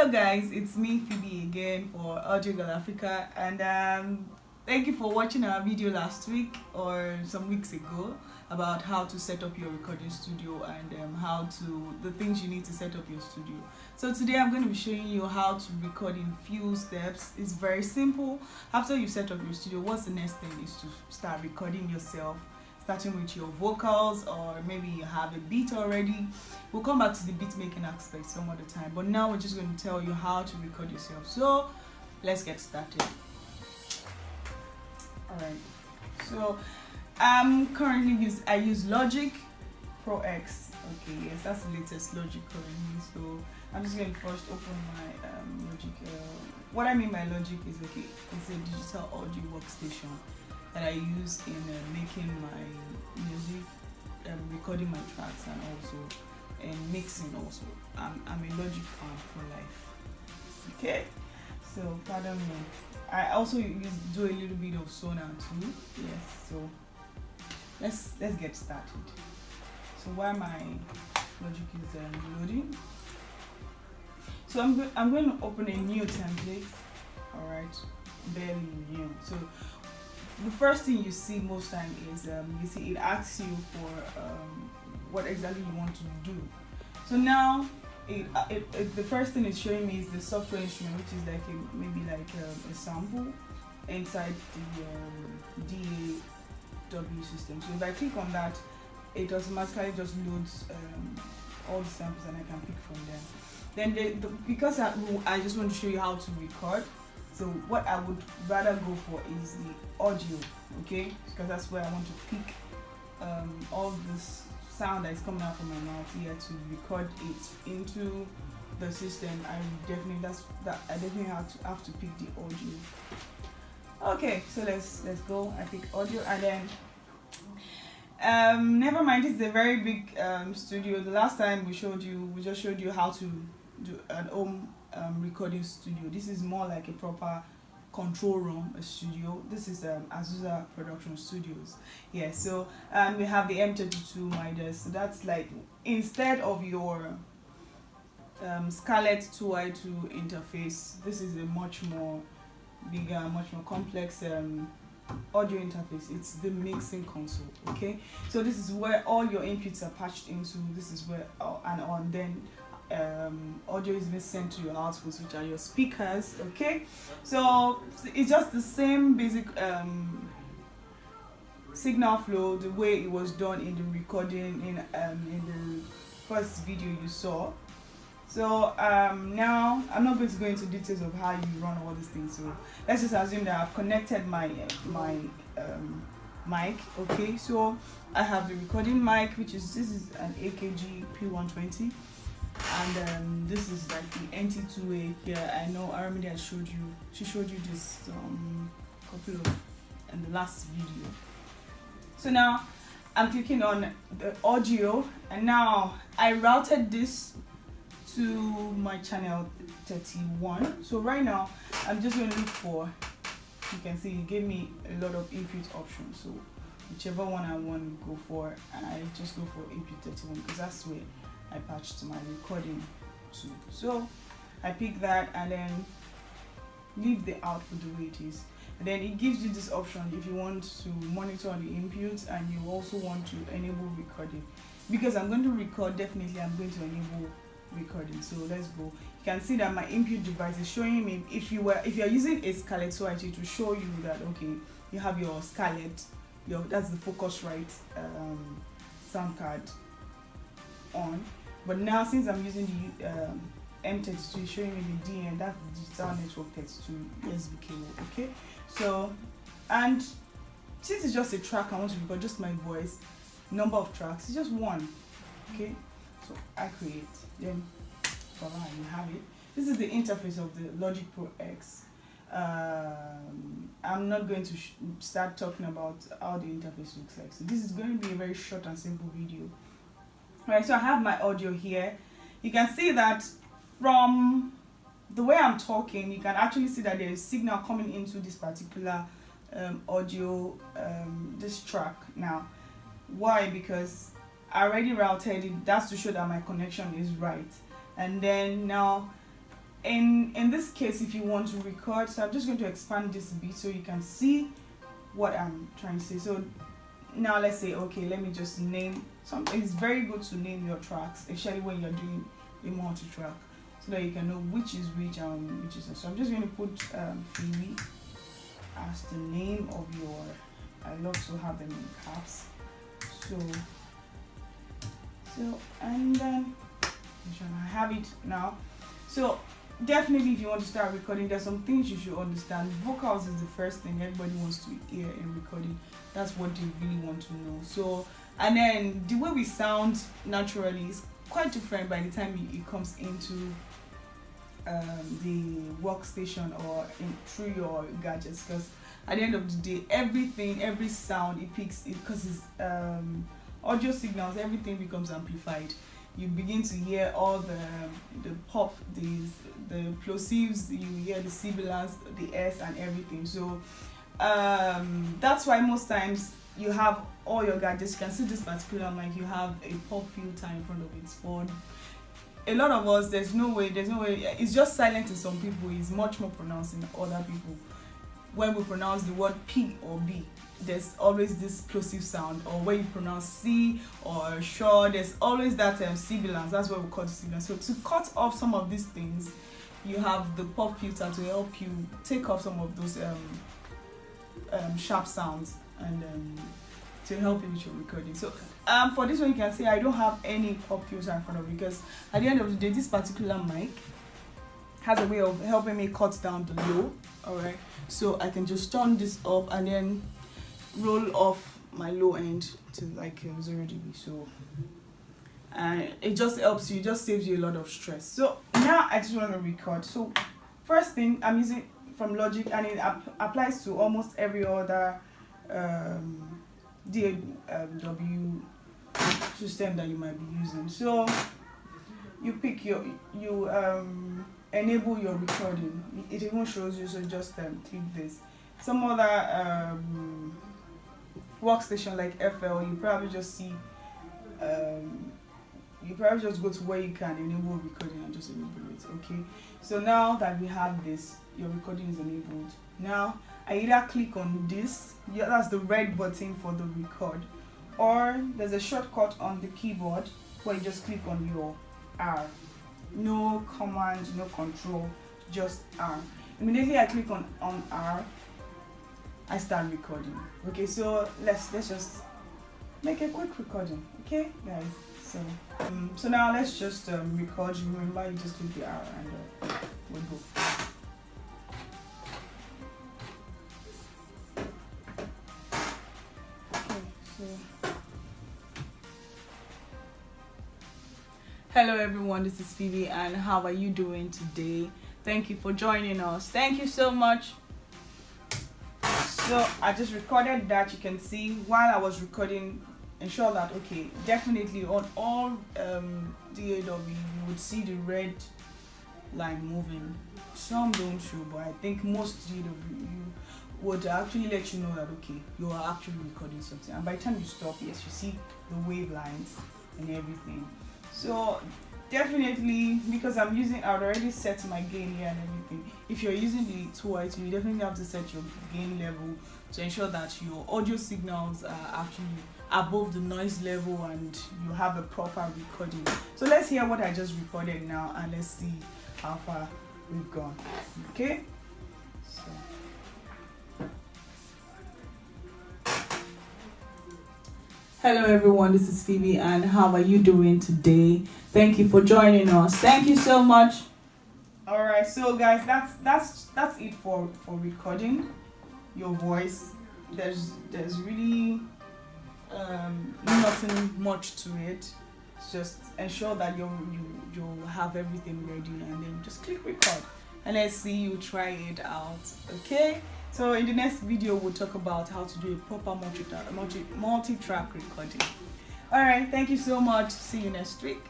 Hello guys, it's me Phoebe again for Audio Girl Africa, and thank you for watching our video last week or some weeks ago about how to set up your recording studio and the things you need to set up your studio. So today I'm going to be showing you how to record in few steps. It's very simple. After you set up your studio, what's the next thing is to start recording yourself, starting with your vocals, or maybe you have a beat already. We'll come back to the beat making aspect some other time, but now we're just going to tell you how to record yourself. So let's get started. Alright, so currently I use Logic Pro X. Okay, yes, that's the latest Logic currently. So I'm just going to first open my Logic. What I mean by Logic is it's a digital audio workstation that I use in making my music, recording my tracks, and also mixing. Also, I'm a Logic fan for life. Okay, so pardon me. I also do a little bit of Sonar too. Yes, so let's get started. So while my Logic is loading, so I'm going to open a new template. All right, barely new. So the first thing you see most time is you see it asks you for what exactly you want to do. So now the first thing it's showing me is the software instrument, which is like maybe a sample inside the DAW system. So if I click on that, it automatically just loads all the samples and I can pick from them. Then because I just want to show you how to record. So what I would rather go for is the audio, okay? Because that's where I want to pick all this sound that is coming out from my mouth here to record it into the system. I definitely have to pick the audio. Okay, so let's go. I pick audio, and then never mind. This is a very big studio. The last time we just showed you how to do an home recording studio. This is more like a proper control room, a studio. This is Azusa Production Studios. Yeah, so we have the M32 MIDI. So that's like, instead of your Scarlett 2i2 interface, this is a much more bigger, much more complex audio interface. It's the mixing console. Okay, so this is where all your inputs are patched into. This is where then audio is being sent to your outputs, which are your speakers. Okay, so it's just the same basic signal flow, the way it was done in the recording in the first video you saw. So now I'm not going to go into details of how you run all these things. So let's just assume that I've connected my mic. Okay, so I have the recording mic, this is an AKG P120. And this is like the NT2A here. I know Aramide has she showed you this couple of in the last video. So now I'm clicking on the audio, and now I routed this to my channel 31. So right now I'm just going to look for, you can see it gave me a lot of input options, so whichever one I want to go for, and I just go for input 31 because that's where I patched my recording to. So I pick that and then leave the output the way it is, and then it gives you this option if you want to monitor the inputs and you also want to enable recording. Because I'm going to record, definitely I'm going to enable recording. So let's go. You can see that my input device is showing me, if you're using a Scarlett 2i2, to show you that okay, you have your Scarlett, that's the Focusrite sound card on. But now since I'm using the M32, showing me the DN, that's the digital network 32 USB cable. Okay, so, and since it's just a track, I want to record just my voice. Number of tracks is just one. Okay, so I create, then voila, you have it. This is the interface of the Logic Pro X. I'm not going to start talking about how the interface looks like. So this is going to be a very short and simple video. Alright, so I have my audio here. You can see that from the way I'm talking, you can actually see that there is signal coming into this particular audio, this track. Now, why? Because I already routed it. That's to show that my connection is right. And then now in this case, if you want to record, so I'm just going to expand this a bit so you can see what I'm trying to say. So now let's say, okay, let me just name something. It's very good to name your tracks, especially when you're doing a multi-track, so that you can know which is which and which is. So I'm just going to put Phoebe as the name of your. I love to have them in caps. So and then I have it now. So definitely, if you want to start recording, there's some things you should understand. Vocals is the first thing everybody wants to hear in recording. That's what they really want to know. So, and then the way we sound naturally is quite different by the time it comes into the workstation or through your gadgets, because at the end of the day, every sound it picks, because it's audio signals, everything becomes amplified. You begin to hear all the pop, the plosives, you hear the sibilants, the S and everything. So that's why most times you have all your gadgets. You can see this particular mic, you have a pop filter in front of it. For a lot of us, there's no way, it's just silent to some people, it's much more pronounced in other people. When we pronounce the word P or B, there's always this plosive sound, or when you pronounce C or sure, there's always that sibilance. That's what we call sibilance. So to cut off some of these things, you have the pop filter to help you take off some of those sharp sounds and to help you with your recording. So for this one, you can see I don't have any pop filter in front of me, because at the end of the day, this particular mic has a way of helping me cut down the low. All right, so I can just turn this up and then roll off my low end to like 0 dB. So it just helps you, it just saves you a lot of stress. So now I just want to record. So first thing, I'm using from Logic, and it applies to almost every other DAW system that you might be using. So you pick you enable your recording. It even shows you, so just click this. Some other workstation like FL, you probably just see you probably just go to where you can enable recording and just enable it. Okay, so now that we have this, your recording is enabled. Now I either click on this, that's the red button for the record, or there's a shortcut on the keyboard where you just click on your R. No command, no control, just R. Immediately I click on R, I start recording. Okay, so let's just make a quick recording. Okay, guys. So now let's just record. Remember, you just click the R and we'll go. Okay, so hello everyone, this is Phoebe, and how are you doing today? Thank you for joining us. Thank you so much. So I just recorded that. You can see while I was recording, ensure that, okay, definitely on all DAW you would see the red line moving. Some don't show, but I think most DAW would actually let you know that, okay, you are actually recording something. And by the time you stop, yes, you see the wave lines and everything. So definitely, because I've already set my gain here and everything. If you're using the 2i2, you definitely have to set your gain level to ensure that your audio signals are actually above the noise level and you have a proper recording. So let's hear what I just recorded now, and let's see how far we've gone. Okay, so hello everyone, this is Phoebe, and how are you doing today? Thank you for joining us. Thank you so much. All right, so guys, that's it for recording your voice. There's really nothing much to it. Just ensure that you'll have everything ready, and then just click record, and let's see you try it out. Okay, so in the next video we'll talk about how to do a proper multi-track recording. All right, thank you so much. See you next week.